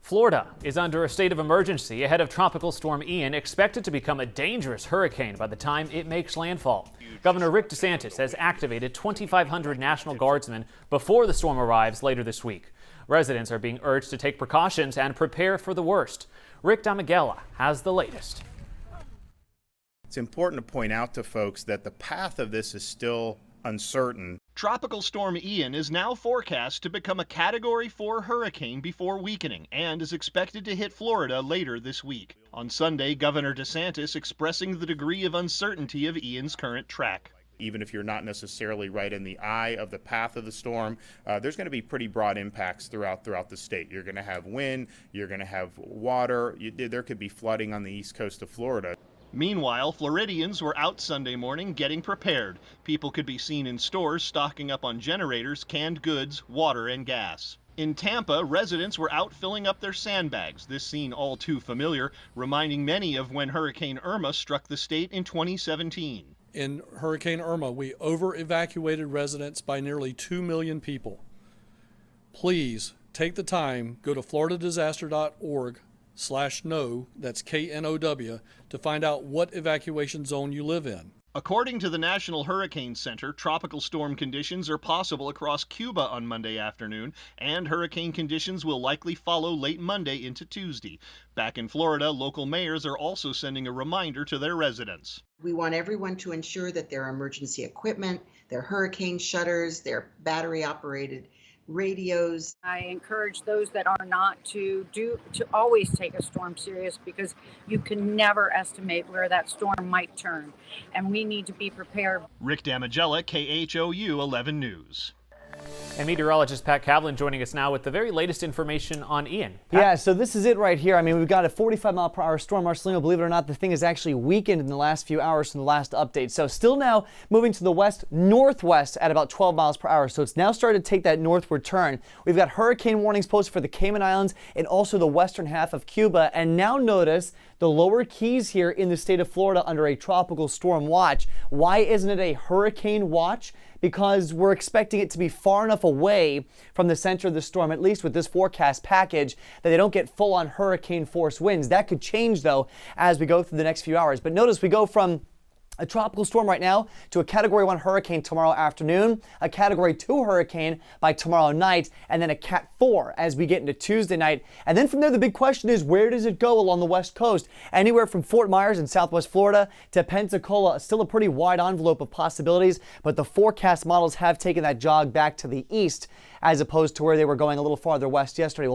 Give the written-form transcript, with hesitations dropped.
Florida is under a state of emergency ahead of Tropical Storm Ian, expected to become a dangerous hurricane by the time it makes landfall. Governor Rick DeSantis has activated 2,500 National Guardsmen before the storm arrives later this week. Residents are being urged to take precautions and prepare for the worst. Rick Damigella has the latest. It's important to point out to folks that the path of this is still uncertain. Tropical Storm Ian is now forecast to become a Category 4 hurricane before weakening and is expected to hit Florida later this week. On Sunday, Governor DeSantis expressing the degree of uncertainty of Ian's current track. Even if you're not necessarily right in the eye of the path of the storm, there's going to be pretty broad impacts throughout the state. You're going to have wind, you're going to have water, there could be flooding on the east coast of Florida. Meanwhile, Floridians were out Sunday morning getting prepared. People could be seen in stores stocking up on generators, canned goods, water, and gas. In Tampa, residents were out filling up their sandbags, this scene all too familiar, reminding many of when Hurricane Irma struck the state in 2017. In Hurricane Irma, we over-evacuated residents by nearly 2 million people. Please take the time, go to floridadisaster.org/know, that's KNOW, to find out what evacuation zone you live in. According to the National Hurricane Center, tropical storm conditions are possible across Cuba on Monday afternoon, and hurricane conditions will likely follow late Monday into Tuesday. Back in Florida, local mayors are also sending a reminder to their residents. We want everyone to ensure that their emergency equipment, their hurricane shutters, their battery-operated radios. I encourage those that are not to always take a storm serious, because you can never estimate where that storm might turn, and we need to be prepared. Rick Damigella, KHOU 11 News. And meteorologist Pat Kavlin joining us now with the very latest information on Ian. Pat? Yeah, so this is it right here. I mean, we've got a 45-mile-per-hour storm. Marcelino, believe it or not, the thing has actually weakened in the last few hours from the last update. So still now moving to the west-northwest at about 12 miles per hour. So it's now started to take that northward turn. We've got hurricane warnings posted for the Cayman Islands and also the western half of Cuba. And now notice the lower Keys here in the state of Florida under a tropical storm watch. Why isn't it a hurricane watch? Because we're expecting it to be far enough away from the center of the storm, at least with this forecast package, that they don't get full-on hurricane force winds. That could change, though, as we go through the next few hours. But notice we go from a tropical storm right now to a Category 1 hurricane tomorrow afternoon, a Category 2 hurricane by tomorrow night, and then a Cat 4 as we get into Tuesday night. And then from there, the big question is, where does it go along the west coast? Anywhere from Fort Myers in southwest Florida to Pensacola, still a pretty wide envelope of possibilities, but the forecast models have taken that jog back to the east as opposed to where they were going a little farther west yesterday.